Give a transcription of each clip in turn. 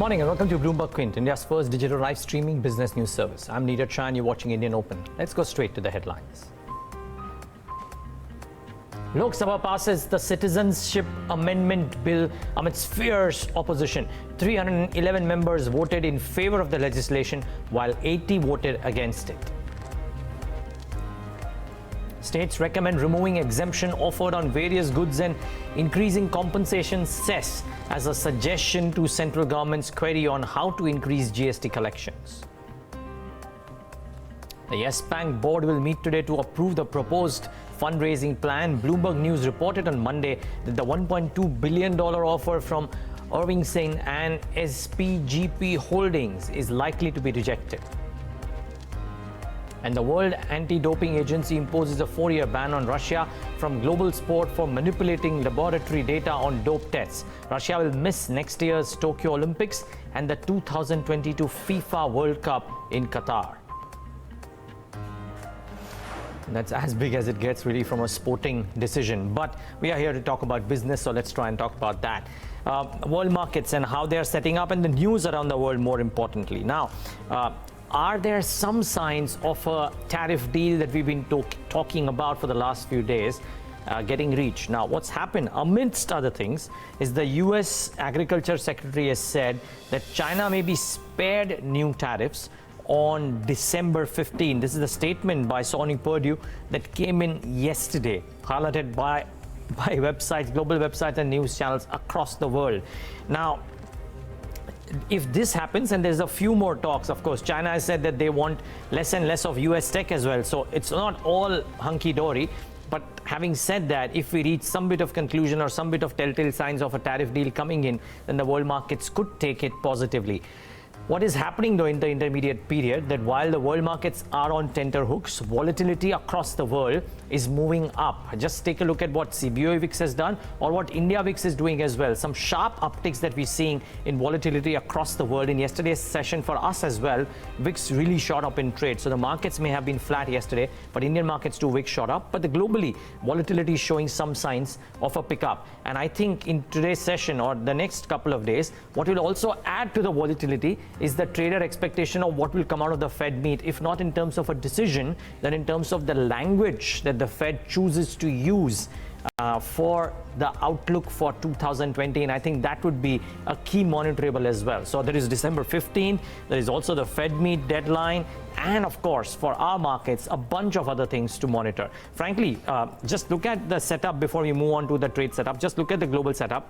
morning and welcome to BloombergQuint, India's first digital live streaming business news service. I'm Neeraj Shah and you're watching Indian Open. Let's go straight to the headlines. Lok Sabha passes the Citizenship Amendment Bill amidst fierce opposition. 311 members voted in favor of the legislation while 80 voted against it. States recommend removing exemption offered on various goods and increasing compensation cess as a suggestion to central government's query on how to increase GST collections. The Yes Bank board will meet today to approve the proposed fundraising plan. Bloomberg News reported on Monday that the $1.2 billion offer from Irving Singh and SPGP Holdings is likely to be rejected. And the World Anti-Doping Agency imposes a 4-year ban on Russia from global sport for manipulating laboratory data on dope tests. Russia will miss next year's Tokyo Olympics and the 2022 FIFA World Cup in Qatar. That's as big as it gets really from a sporting decision. But we are here to talk about business, so let's try and talk about that. World markets and how they are setting up and the news around the world more importantly. Now, are there some signs of a tariff deal that we've been talking about for the last few days getting reached? Now, what's happened, amidst other things, is the US Agriculture Secretary has said that China may be spared new tariffs on December 15. This is a statement by Sonny Perdue that came in yesterday, highlighted by websites, global websites and news channels across the world. Now, if this happens, and there's a few more talks, of course, China has said that they want less and less of US tech as well. So it's not all hunky-dory. But having said that, if we reach some bit of conclusion or some bit of telltale signs of a tariff deal coming in, then the world markets could take it positively. What is happening though in the intermediate period, that while the world markets are on tenterhooks, volatility across the world is moving up. Just take a look at what CBOE VIX has done or what India VIX is doing as well. Some sharp upticks that we're seeing in volatility across the world. In yesterday's session for us as well, VIX really shot up in trade. So the markets may have been flat yesterday, but Indian markets too, VIX shot up. But the globally, volatility is showing some signs of a pickup. And I think in today's session or the next couple of days, what will also add to the volatility is the trader expectation of what will come out of the Fed meet, if not in terms of a decision, then in terms of the language that the Fed chooses to use for the outlook for 2020. And I think that would be a key monitorable as well. So there is December 15th, there is also the Fed meet deadline, and of course for our markets a bunch of other things to monitor. Frankly, just look at the setup before we move on to the trade setup. Just look at the global setup.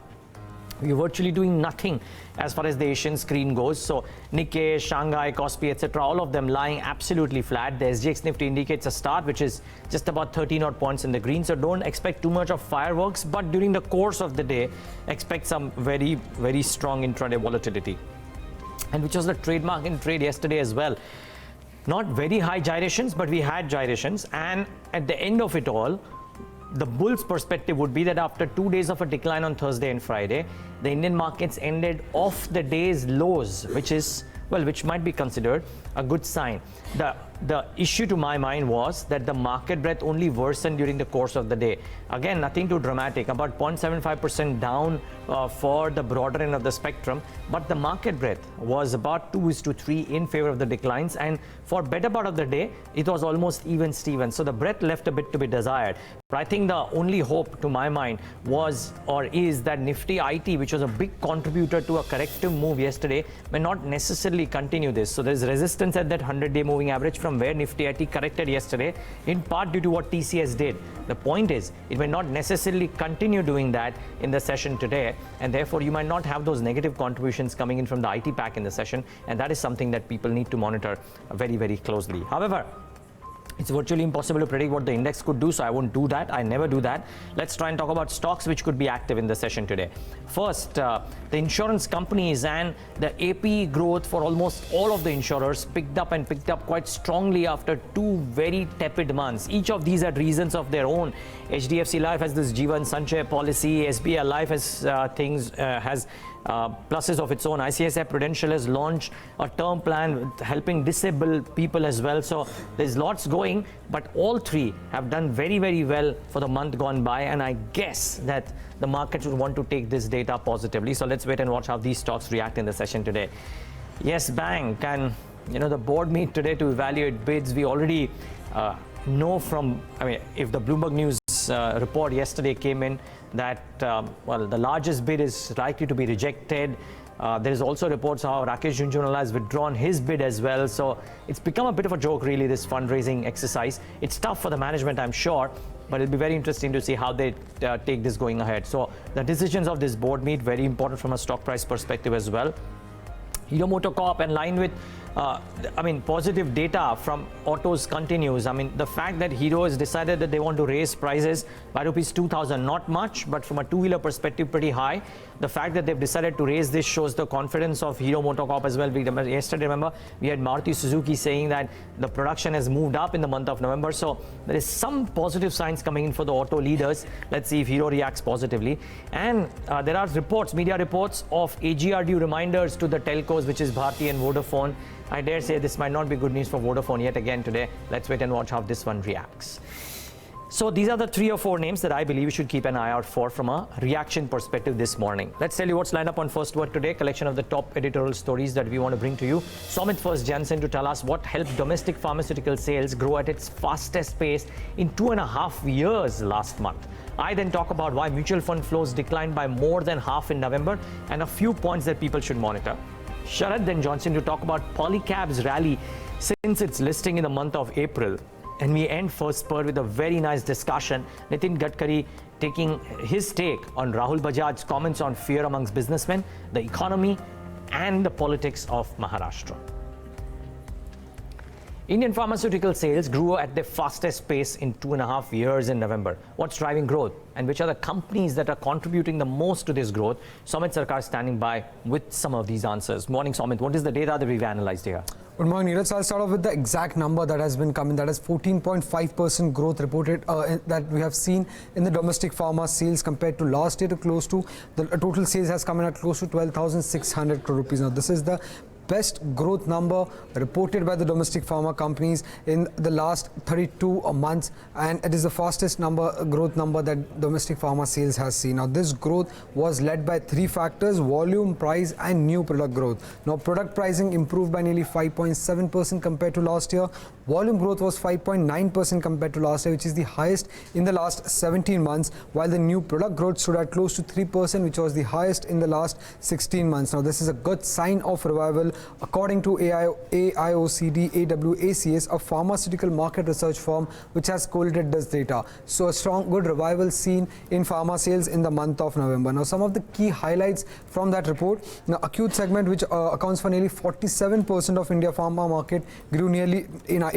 We're virtually doing nothing as far as the Asian screen goes. So Nikkei, Shanghai, Kospi, etc., all of them lying absolutely flat. The SGX Nifty indicates a start which is just about 13 odd points in the green. So don't expect too much of fireworks, but during the course of the day, expect some very, very strong intraday volatility. And which was the trademark in trade yesterday as well. Not very high gyrations, but we had gyrations. And at the end of it all, the bull's perspective would be that after 2 days of a decline on Thursday and Friday, the Indian markets ended off the day's lows, which might be considered a good sign. The issue to my mind was that the market breadth only worsened during the course of the day. Again, nothing too dramatic, about 0.75% down for the broader end of the spectrum, but the market breadth was about 2:3 in favor of the declines, and for better part of the day, it was almost even Steven. So the breadth left a bit to be desired. But I think the only hope to my mind was or is that Nifty IT, which was a big contributor to a corrective move yesterday, may not necessarily continue this. So there's resistance at that 100-day moving average from where Nifty IT corrected yesterday, in part due to what TCS did. The point is, it may not necessarily continue doing that in the session today, and therefore you might not have those negative contributions coming in from the IT pack in the session, and that is something that people need to monitor very, very closely. However, it's virtually impossible to predict what the index could do, so I won't do that. I never do that. Let's try and talk about stocks which could be active in the session today. First, the insurance companies and the APE growth for almost all of the insurers picked up quite strongly after 2 very tepid months. Each of these had reasons of their own. HDFC Life has this Jeevan Sanchay policy. SBI Life has pluses of its own. ICICI Prudential has launched a term plan with helping disabled people as well. So there's lots going, but all three have done very, very well for the month gone by. And I guess that the market would want to take this data positively. So let's wait and watch how these stocks react in the session today. Yes Bank, and the board meet today to evaluate bids. We already know from, if the Bloomberg News report yesterday came in that, the largest bid is likely to be rejected. There is also reports how Rakesh Jhunjhunwala has withdrawn his bid as well. So it's become a bit of a joke, really, this fundraising exercise. It's tough for the management, I'm sure, but it'll be very interesting to see how they take this going ahead. So the decisions of this board meet, very important from a stock price perspective as well. Hero MotoCorp, in line with positive data from autos continues. The fact that Hero has decided that they want to raise prices by rupees 2,000, not much, but from a two-wheeler perspective, pretty high. The fact that they've decided to raise this shows the confidence of Hero MotoCorp as well. Yesterday, remember, we had Maruti Suzuki saying that the production has moved up in the month of November. So there is some positive signs coming in for the auto leaders. Let's see if Hero reacts positively. And there are reports, media reports of AGR reminders to the telcos, which is Bharti and Vodafone. I dare say this might not be good news for Vodafone yet again today. Let's wait and watch how this one reacts. So these are the 3 or 4 names that I believe you should keep an eye out for from a reaction perspective this morning. Let's tell you what's lined up on First Word today. Collection of the top editorial stories that we want to bring to you. Somit first Jansen to tell us what helped domestic pharmaceutical sales grow at its fastest pace in 2.5 years last month. I then talk about why mutual fund flows declined by more than half in November and a few points that people should monitor. Sharad then Johnson to talk about Polycab's rally since its listing in the month of April. And we end First Spur with a very nice discussion. Nitin Gadkari taking his take on Rahul Bajaj's comments on fear amongst businessmen, the economy, and the politics of Maharashtra. Indian pharmaceutical sales grew at the fastest pace in 2.5 years in November. What's driving growth? And which are the companies that are contributing the most to this growth? Somit Sarkar standing by with some of these answers. Morning, Somit. What is the data that we've analyzed here? Good morning, Neeraj. So I'll start off with the exact number that has been coming. That is 14.5% growth reported that we have seen in the domestic pharma sales compared to last year, to close to the total sales has come in at close to 12,600 crore rupees. Now this is the best growth number reported by the domestic pharma companies in the last 32 months, and it is the fastest growth number that domestic pharma sales has seen. Now this growth was led by 3 factors: volume, price and new product growth. Now product pricing improved by nearly 5.7% compared to last year. Volume growth was 5.9% compared to last year, which is the highest in the last 17 months, while the new product growth stood at close to 3%, which was the highest in the last 16 months. Now this is a good sign of revival, according to AIOCD AWACS, a pharmaceutical market research firm which has collated this data. So a good revival seen in pharma sales in the month of November. Now some of the key highlights from that report: now acute segment, which accounts for nearly 47% of India pharma market, grew nearly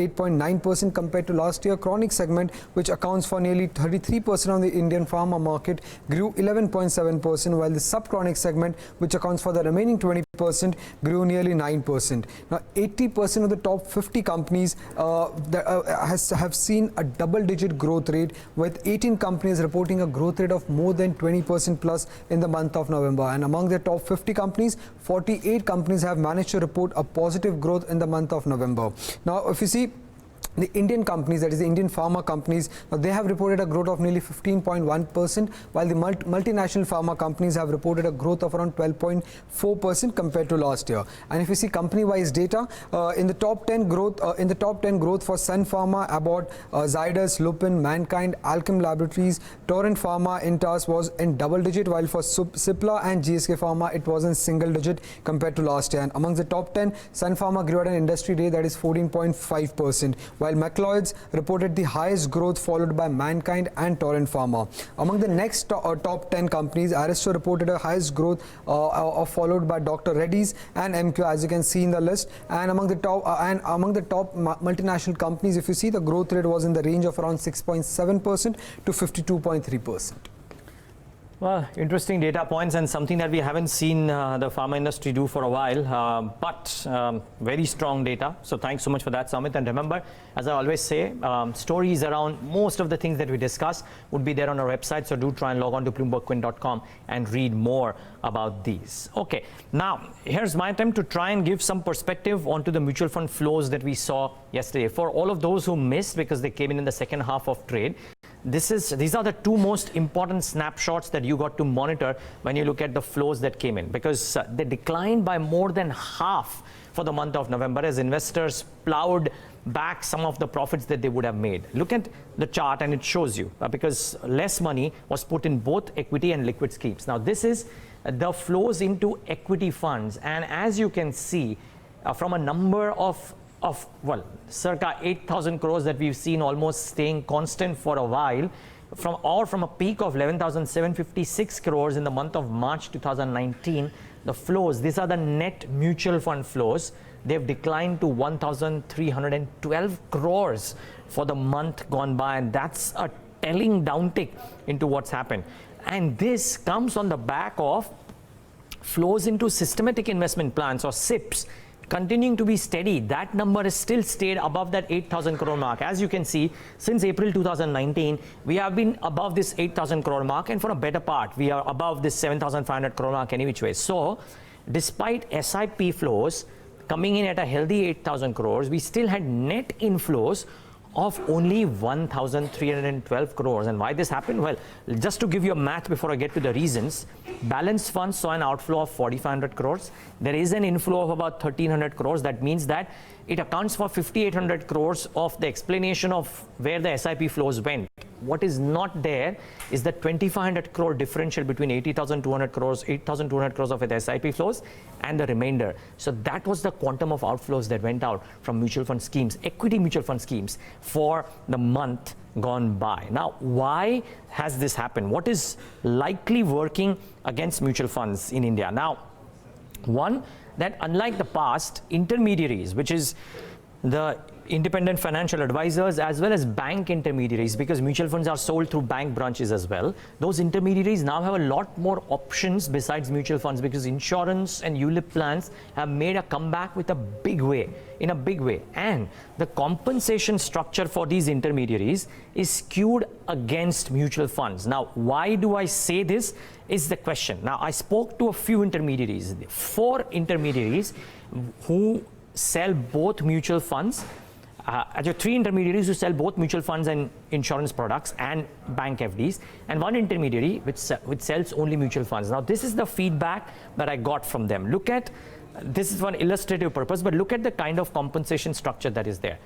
8.9% compared to last year. Chronic segment, which accounts for nearly 33% of the Indian pharma market, grew 11.7%, while the subchronic segment, which accounts for the remaining 20%, grew nearly 9%. Now 80% of the top 50 companies have seen a double-digit growth rate, with 18 companies reporting a growth rate of more than 20% plus in the month of November. And among the top 50 companies, 48 companies have managed to report a positive growth in the month of November. Now if you see the Indian companies, that is the Indian pharma companies, they have reported a growth of nearly 15.1%, while the multinational pharma companies have reported a growth of around 12.4% compared to last year. And if you see company-wise data, in the top 10 growth, for Sun Pharma, Abbott, Zydus, Lupin, Mankind, Alchem Laboratories, Torrent Pharma, Intas was in double-digit, while for Cipla and GSK Pharma it was in single-digit compared to last year. And amongst the top 10, Sun Pharma grew at an industry rate that is 14.5%. While McLeod's reported the highest growth, followed by Mankind and Torrent Pharma. Among the next top 10 companies, Aristo reported a highest growth, followed by Dr. Reddy's and MQ, as you can see in the list. And among the top multinational companies, if you see, the growth rate was in the range of around 6.7% to 52.3%. Well, interesting data points and something that we haven't seen the pharma industry do for a while, but very strong data. So thanks so much for that, Samit. And remember, as I always say, stories around most of the things that we discuss would be there on our website. So do try and log on to BloombergQuint.com and read more about these. Okay, now here's my attempt to try and give some perspective onto the mutual fund flows that we saw yesterday. For all of those who missed because they came in the second half of trade, these are the two most important snapshots that you got to monitor when you look at the flows that came in, because they declined by more than half for the month of November as investors plowed back some of the profits that they would have made. Look at the chart and it shows you because less money was put in both equity and liquid schemes. Now this is the flows into equity funds, and as you can see from a number of well, circa 8,000 crores that we've seen almost staying constant for a while, from a peak of 11,756 crores in the month of March 2019, the flows, these are the net mutual fund flows, they've declined to 1,312 crores for the month gone by, and that's a telling downtick into what's happened. And this comes on the back of flows into systematic investment plans or SIPs continuing to be steady. That number has still stayed above that 8,000 crore mark. As you can see, since April 2019, we have been above this 8,000 crore mark, and for a better part, we are above this 7,500 crore mark any which way. So, despite SIP flows coming in at a healthy 8,000 crores, we still had net inflows of only 1,312 crores. And why this happened? Well, just to give you a math before I get to the reasons, balanced funds saw an outflow of 4,500 crores. There is an inflow of about 1,300 crores. That means that it accounts for 5,800 crores of the explanation of where the SIP flows went. What is not there is the 2,500 crore differential between 80,200 crores, 8,200 crores of the SIP flows and the remainder. So that was the quantum of outflows that went out from mutual fund schemes, equity mutual fund schemes for the month gone by. Now, why has this happened? What is likely working against mutual funds in India? Now, one, that unlike the past, intermediaries, which is the independent financial advisors as well as bank intermediaries, because mutual funds are sold through bank branches as well, those intermediaries now have a lot more options besides mutual funds, because insurance and ULIP plans have made a comeback with a big way, in a big way. And the compensation structure for these intermediaries is skewed against mutual funds. Now, why do I say this is the question. Now, I spoke to a few intermediaries, 4 intermediaries who sell both mutual funds. Actually 3 intermediaries who sell both mutual funds and insurance products and bank FDs, and 1 intermediary which sells only mutual funds. Now, this is the feedback that I got from them. Look at, this is one illustrative purpose, but look at the kind of compensation structure that is there.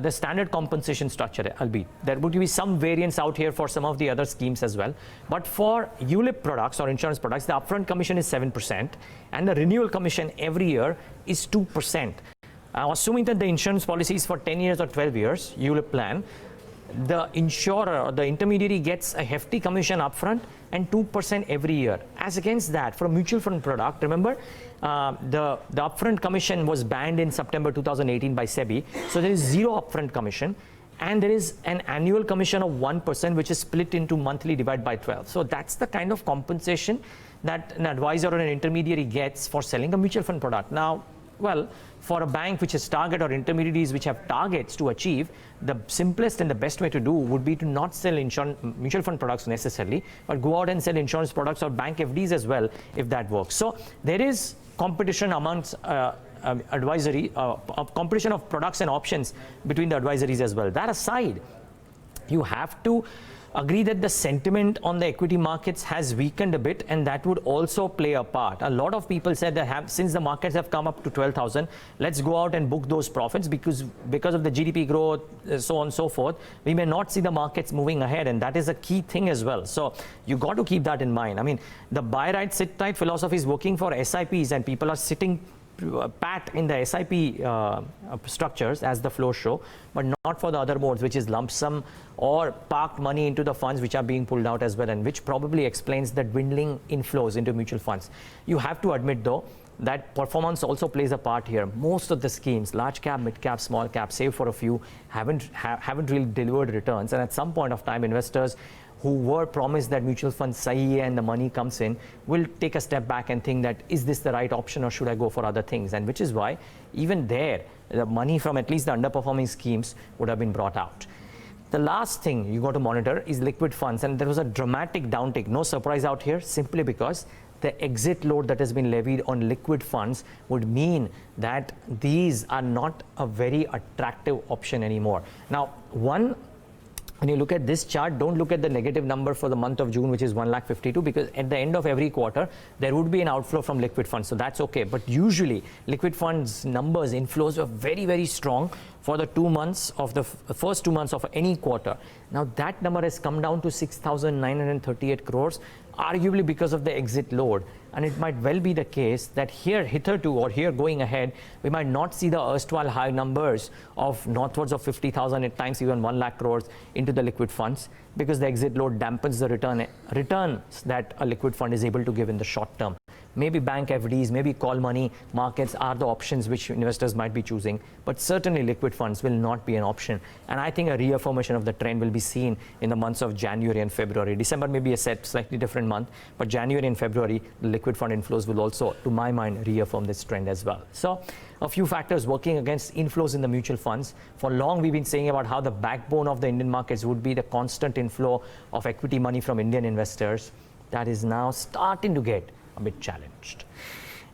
The standard compensation structure, albeit there would be some variance out here for some of the other schemes as well. But for ULIP products or insurance products, the upfront commission is 7% and the renewal commission every year is 2%. Assuming that the insurance policy is for 10 years or 12 years, ULIP plan, the insurer or the intermediary gets a hefty commission upfront and 2% every year. As against that, for a mutual fund product, remember, the upfront commission was banned in September 2018 by SEBI. So there is 0 upfront commission, and there is an annual commission of 1%, which is split into monthly divided by 12. So that's the kind of compensation that an advisor or an intermediary gets for selling a mutual fund product. Now, well, for a bank which has target or intermediaries which have targets to achieve, the simplest and the best way to do would be to not sell mutual fund products necessarily, but go out and sell insurance products or bank FDs as well, if that works. So there is competition amongst advisory, competition of products and options between the advisories as well. That aside, you have to agree that the sentiment on the equity markets has weakened a bit, and that would also play a part. A lot of people said that since the markets have come up to 12,000, let's go out and book those profits because of the GDP growth, so on and so forth. We may not see the markets moving ahead, and that is a key thing as well. So you got to keep that in mind. I mean, the buy right, sit tight philosophy is working for SIPs, and people are sitting pat in the SIP structures as the flows show, but not for the other modes, which is lump sum or parked money into the funds which are being pulled out as well, and which probably explains the dwindling inflows into mutual funds. You have to admit though that performance also plays a part here. Most of the schemes, large cap, mid cap, small cap, save for a few, haven't really delivered returns, and at some point of time investors who were promised that mutual funds sahi hai and the money comes in will take a step back and think that is this the right option or should I go for other things, and which is why even there the money from at least the underperforming schemes would have been brought out. The last thing you got to monitor is liquid funds, and there was a dramatic downtick. No surprise out here, simply because the exit load that has been levied on liquid funds would mean that these are not a very attractive option anymore. Now, when you look at this chart, don't look at the negative number for the month of June, which is 1,52,000, because at the end of every quarter, there would be an outflow from liquid funds. So that's okay. But usually, liquid funds numbers, inflows were very, very strong for the 2 months of the first 2 months of any quarter. Now that number has come down to 6,938 crores, arguably because of the exit load. And it might well be the case that here hitherto or here going ahead, we might not see the erstwhile high numbers of northwards of 50,000, at times even 1 lakh crores into the liquid funds, because the exit load dampens the returns that a liquid fund is able to give in the short term. Maybe bank FDs, maybe call money markets are the options which investors might be choosing, but certainly liquid funds will not be an option. And I think a reaffirmation of the trend will be seen in the months of January and February. December may be a slightly different month, but January and February, the liquid fund inflows will also, to my mind, reaffirm this trend as well. So a few factors working against inflows in the mutual funds. For long, we've been saying about how the backbone of the Indian markets would be the constant inflow of equity money from Indian investors. That is now starting to get a bit challenged.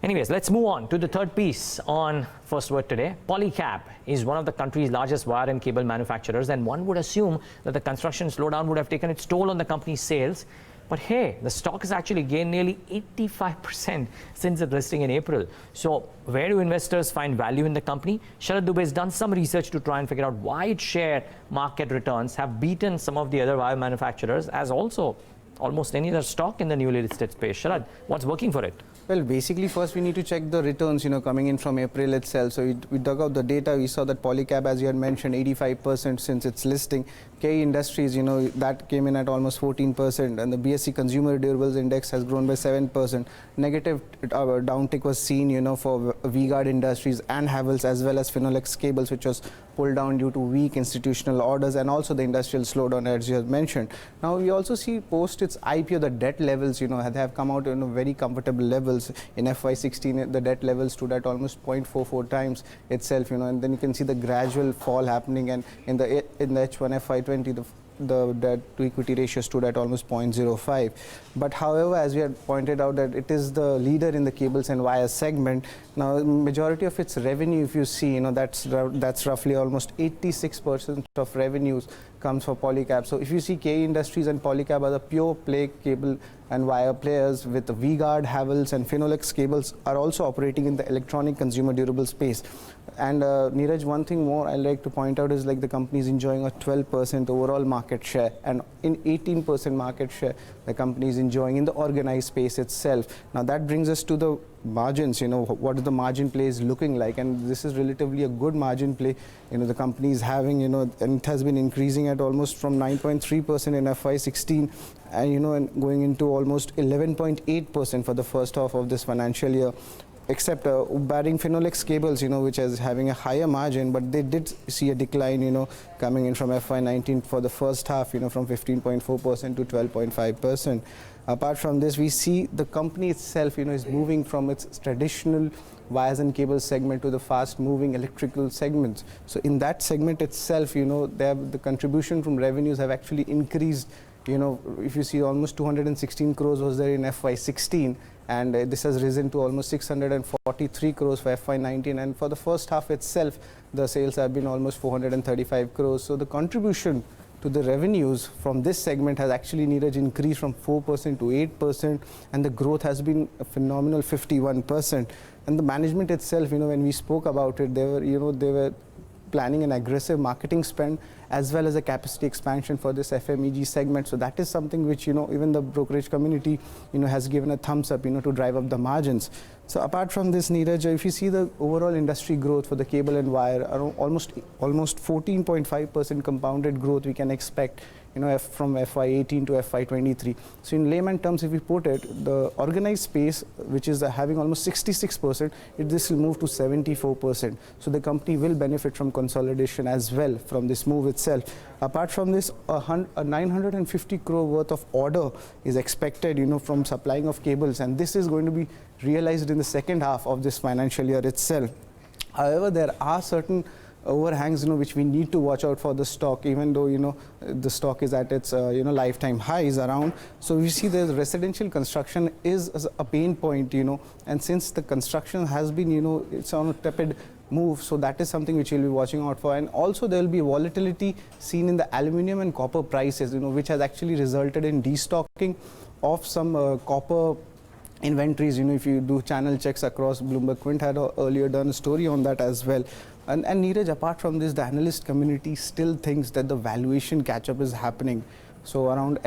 Anyways, let's move on to the third piece on First Word today. Polycab is one of the country's largest wire and cable manufacturers, and one would assume that the construction slowdown would have taken its toll on the company's sales. But hey, the stock has actually gained nearly 85% since its listing in April. So where do investors find value in the company? Sharad Dubey has done some research to try and figure out why its share market returns have beaten some of the other wire manufacturers, as also almost any other stock in the newly listed space. Sharad, what's working for it? Well, basically, first we need to check the returns, coming in from April itself. So we dug out the data. We saw that Polycab, as you had mentioned, 85% since its listing. KE Industries, that came in at almost 14%, and the BSE Consumer Durables Index has grown by 7%. Negative downtick was seen, for V-Guard Industries and Havells, as well as Finolex Cables, which was pulled down due to weak institutional orders and also the industrial slowdown, as you have mentioned. Now, we also see post its IPO, the debt levels, have come out in very comfortable levels. In FY16, the debt levels stood at almost 0.44 times itself, and then you can see the gradual fall happening, and in the H1 FY20, the debt to equity ratio stood at almost 0.05. But however, as we had pointed out, that it is the leader in the cables and wires segment. Now, majority of its revenue, if you see, that's roughly almost 86% of revenues comes for Polycab. So if you see, KE Industries and Polycab are the pure play cable and wire players, with the V-Guard, Havells and Finolex Cables are also operating in the electronic consumer durable space. And Neeraj, one thing more I'd like to point out is, like, the company is enjoying a 12% overall market share, and in 18% market share the company is enjoying in the organized space itself. Now that brings us to the margins. What is the margin play is looking like, and this is relatively a good margin play the company is having, and it has been increasing at almost from 9.3% in FY16 and and going into almost 11.8% for the first half of this financial year. Except barring Finolex Cables, which is having a higher margin, but they did see a decline, coming in from FY19 for the first half, from 15.4% to 12.5%. Apart from this, we see the company itself, is moving from its traditional wires and cables segment to the fast-moving electrical segments. So in that segment itself, the contribution from revenues have actually increased. If you see, almost 216 crores was there in FY16, and this has risen to almost 643 crores for FY19, and for the first half itself, the sales have been almost 435 crores. So the contribution to the revenues from this segment has actually, Neeraj, increased from 4% to 8%, and the growth has been a phenomenal 51%. And the management itself, when we spoke about it, they were planning an aggressive marketing spend as well as a capacity expansion for this FMEG segment. So that is something which, even the brokerage community, has given a thumbs up, to drive up the margins. So apart from this, Neeraj, if you see the overall industry growth for the cable and wire, around almost 14.5% compounded growth we can expect, from FY18 to FY23. So in layman terms, if we put it, the organized space, which is having almost 66%, this will move to 74%. So the company will benefit from consolidation as well from this move itself. Apart from this, a 950 crore worth of order is expected, from supplying of cables, and this is going to be realized in the second half of this financial year itself. However, there are certain overhangs, which we need to watch out for the stock, even though, the stock is at its, lifetime highs around. So we see the residential construction is a pain point, and since the construction has been, it's on a tepid move, so that is something which we'll be watching out for. And also there will be volatility seen in the aluminium and copper prices, which has actually resulted in destocking of some copper inventories. If you do channel checks across, BloombergQuint had earlier done a story on that as well. And Neeraj, apart from this, the analyst community still thinks that the valuation catch-up is happening. So around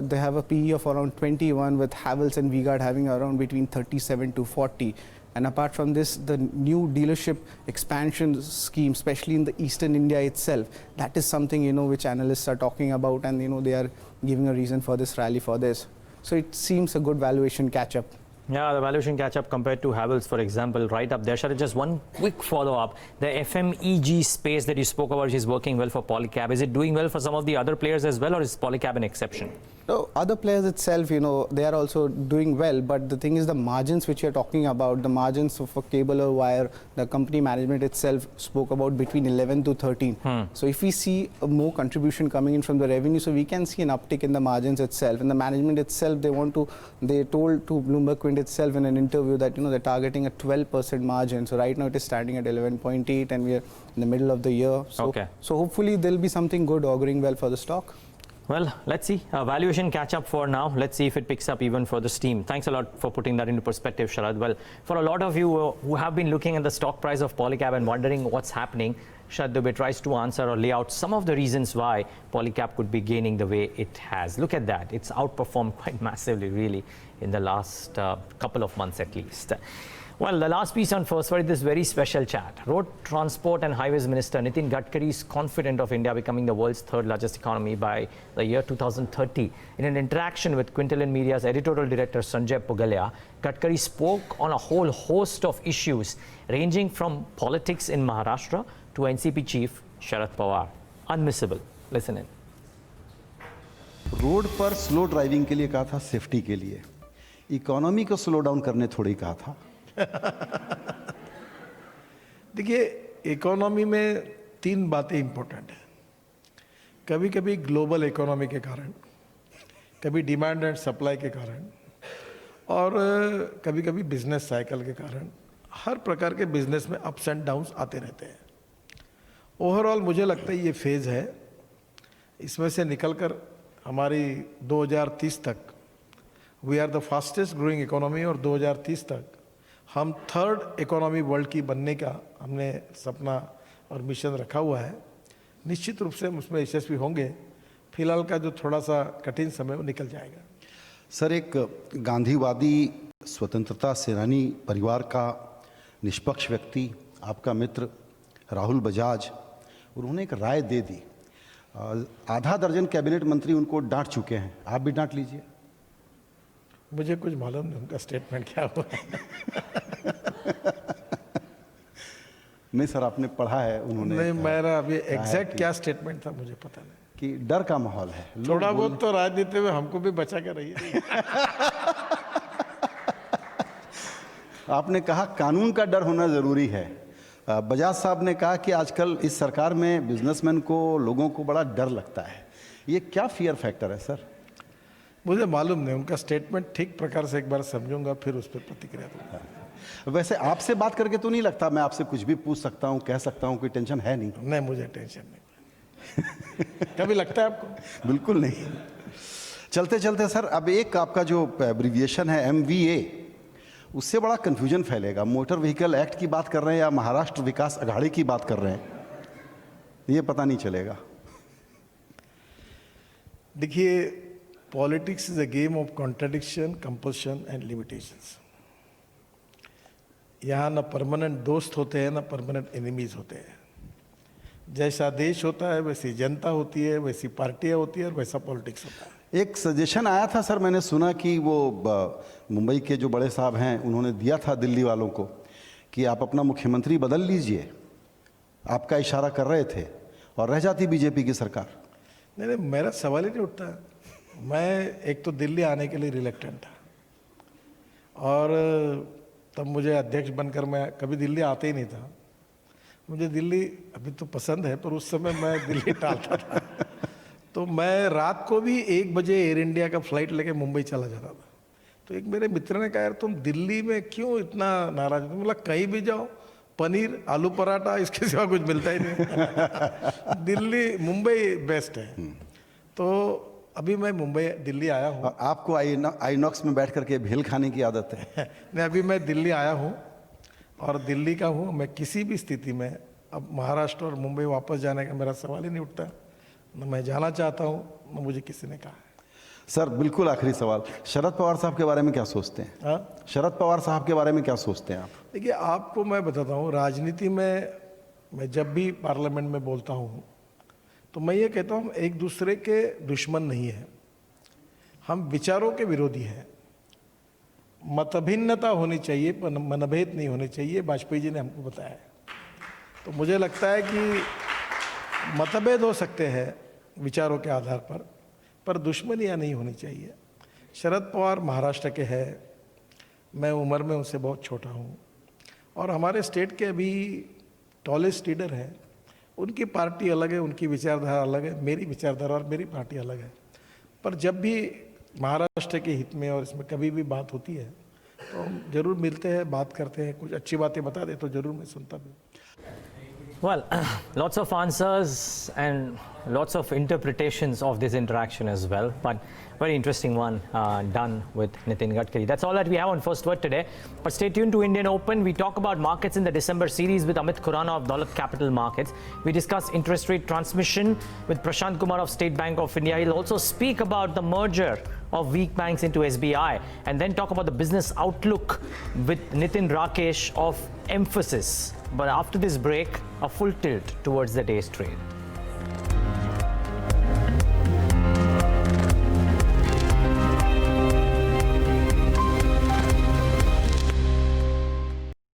they have a PE of around 21, with Havells and V-Guard having around between 37 to 40. And apart from this, the new dealership expansion scheme, especially in the Eastern India itself, that is something, which analysts are talking about, and, they are giving a reason for this rally for this. So it seems a good valuation catch-up. Yeah, the valuation catch-up compared to Havells, for example, right up there. Shall I just one quick follow-up? The FMEG space that you spoke about, which is working well for Polycab, is it doing well for some of the other players as well, or is Polycab an exception? No, other players itself, they are also doing well, but the thing is the margins which you're talking about, the margins for cable or wire, the company management itself spoke about between 11 to 13. So if we see more contribution coming in from the revenue, so we can see an uptick in the margins itself. And the management itself, they told to BloombergQuint itself in an interview that, they're targeting a 12% margin. So right now it is standing at 11.8, and we are in the middle of the year. So, so hopefully there'll be something good auguring well for the stock. Well, let's see. Valuation catch up for now. Let's see if it picks up even further steam. Thanks a lot for putting that into perspective, Sharad. Well, for a lot of you who have been looking at the stock price of Polycab and wondering what's happening, Sharad Dubey tries to answer or lay out some of the reasons why Polycab could be gaining the way it has. Look at that. It's outperformed quite massively, really, in the last couple of months at least. Well, the last piece on First for this very special chat. Road Transport and Highways Minister Nitin Gadkari is confident of India becoming the world's third largest economy by the year 2030. In an interaction with Intermediaries editorial director Sanjay Pugalia, Gadkari spoke on a whole host of issues ranging from politics in Maharashtra to NCP chief Sharad Pawar. Unmissable. Listen in. Road पर slow driving के लिए कहा था, safety के लिए. Economy को slow down करने थोड़ी कहा था. देखिए, इकोनॉमी में तीन बातें इंपॉर्टेंट हैं. कभी कभी ग्लोबल इकोनॉमी के कारण, कभी डिमांड एंड सप्लाई के कारण, और कभी कभी बिजनेस साइकिल के कारण. हर प्रकार के बिजनेस में अप्स एंड डाउन्स आते रहते हैं. ओवरऑल मुझे लगता है ये फेज़ है. इसमें से निकलकर हमारी 2030 तक we are the fastest growing economy, और 2030 तक हम थर्ड इकोनॉमी वर्ल्ड की बनने का हमने सपना और मिशन रखा हुआ है. निश्चित रूप से हम उसमें यशस्वी होंगे. फिलहाल का जो थोड़ा सा कठिन समय वो निकल जाएगा. सर, एक गांधीवादी स्वतंत्रता सेनानी परिवार का निष्पक्ष व्यक्ति, आपका मित्र राहुल बजाज, उन्होंने एक राय दे दी. आधा दर्जन कैबिनेट मंत्री उनको डांट चुके हैं. आप भी डांट लीजिए. मुझे कुछ मालूम नहीं उनका स्टेटमेंट क्या हुआ है. नहीं सर, आपने पढ़ा है उन्होंने. नहीं, मेरा अभी एग्जैक्ट क्या स्टेटमेंट था मुझे पता नहीं. कि डर का माहौल है. थोड़ा बहुत तो राजनीति में हमको भी बचा के रहिए. आपने कहा कानून का डर होना जरूरी है. बजाज साहब ने कहा कि आजकल इस सरकार में बिजनेसमैन को, लोगों को बड़ा डर लगता है. ये क्या फियर फैक्टर है सर? मुझे मालूम नहीं. उनका स्टेटमेंट ठीक प्रकार से एक बार समझूंगा, फिर उस पर प्रतिक्रिया दूंगा. वैसे आपसे बात करके तो नहीं लगता मैं आपसे कुछ भी पूछ सकता हूँ, कह सकता हूँ, कोई टेंशन है नहीं? नहीं, मुझे टेंशन नहीं. कभी लगता है आपको? बिल्कुल नहीं. चलते चलते सर, अब एक आपका जो एब्रिविएशन है MVA, उससे बड़ा कन्फ्यूजन फैलेगा. मोटर व्हीकल एक्ट की बात कर रहे हैं या महाराष्ट्र विकास अघाड़ी की बात कर रहे हैं, ये पता नहीं चलेगा. देखिए, politics is a game of contradiction, compulsion and limitations. यहाँ ना परमानेंट दोस्त होते हैं, ना परमानेंट एनिमीज होते हैं. जैसा देश होता है वैसी जनता होती है, वैसी पार्टियां होती है और वैसा पॉलिटिक्स होता है। एक सजेशन आया था सर, मैंने सुना कि वो मुंबई के जो बड़े साहब हैं उन्होंने दिया था दिल्ली वालों को कि आप अपना मुख्यमंत्री बदल लीजिए, आपका इशारा कर रहे थे और रह जाती बीजेपी की सरकार। नहीं नहीं, मेरा सवाल ही नहीं उठता। मैं एक तो दिल्ली आने के लिए रिलेक्टेंट था और तब मुझे अध्यक्ष बनकर मैं कभी दिल्ली आते ही नहीं था। मुझे दिल्ली अभी तो पसंद है पर उस समय मैं दिल्ली टालता था। तो मैं रात को भी 1 बजे एयर इंडिया का फ्लाइट लेके मुंबई चला जाता था। तो एक मेरे मित्र ने कहा यार तुम दिल्ली में क्यों इतना नाराज हो? मतलब कहीं भी जाओ पनीर आलू पराठा इसके सिवा कुछ मिलता ही नहीं। दिल्ली मुंबई बेस्ट है। तो अभी मैं मुंबई दिल्ली आया हूँ। और आपको आईनॉक्स में बैठ करके भेल खाने की आदत है। नहीं, अभी मैं दिल्ली आया हूँ और दिल्ली का हूँ। मैं किसी भी स्थिति में अब महाराष्ट्र और मुंबई वापस जाने का मेरा सवाल ही नहीं उठता। न मैं जाना चाहता हूँ न मुझे किसी ने कहा है। सर बिल्कुल आखिरी सवाल, शरद पवार साहब के बारे में क्या सोचते हैं? हाँ? शरद पवार साहब के बारे में क्या सोचते हैं आप? देखिए आपको मैं बताता हूँ, राजनीति में मैं जब भी पार्लियामेंट में बोलता हूँ तो मैं ये कहता हूँ एक दूसरे के दुश्मन नहीं है, हम विचारों के विरोधी हैं। मतभिन्नता होनी चाहिए पर मनभेद नहीं होने चाहिए, वाजपेयी जी ने हमको बताया है। तो मुझे लगता है कि मतभेद हो सकते हैं विचारों के आधार पर दुश्मनियाँ नहीं होनी चाहिए। शरद पवार महाराष्ट्र के हैं, मैं उम्र में उनसे बहुत छोटा हूँ और हमारे स्टेट के अभी टॉलेस्ट लीडर हैं। उनकी पार्टी अलग है, उनकी विचारधारा अलग है, मेरी विचारधारा और मेरी पार्टी अलग है। पर जब भी महाराष्ट्र के हित में और इसमें कभी भी बात होती है तो हम जरूर मिलते हैं, बात करते हैं। कुछ अच्छी बातें बता दे तो जरूर मैं सुनता भी। Well, lots of answers and lots of interpretations of this interaction as well, but very interesting one done with Nitin Gadkari. That's all that we have on First Word today, but stay tuned to Indian Open. We talk about markets in the December series with Amit Khurana of Daulat Capital Markets. We discuss interest rate transmission with Prashant Kumar of State Bank of India. He'll also speak about the merger of weak banks into SBI and then talk about the business outlook with Nitin Rakesh of Emphasis. But after this break, a full tilt towards the day's trade.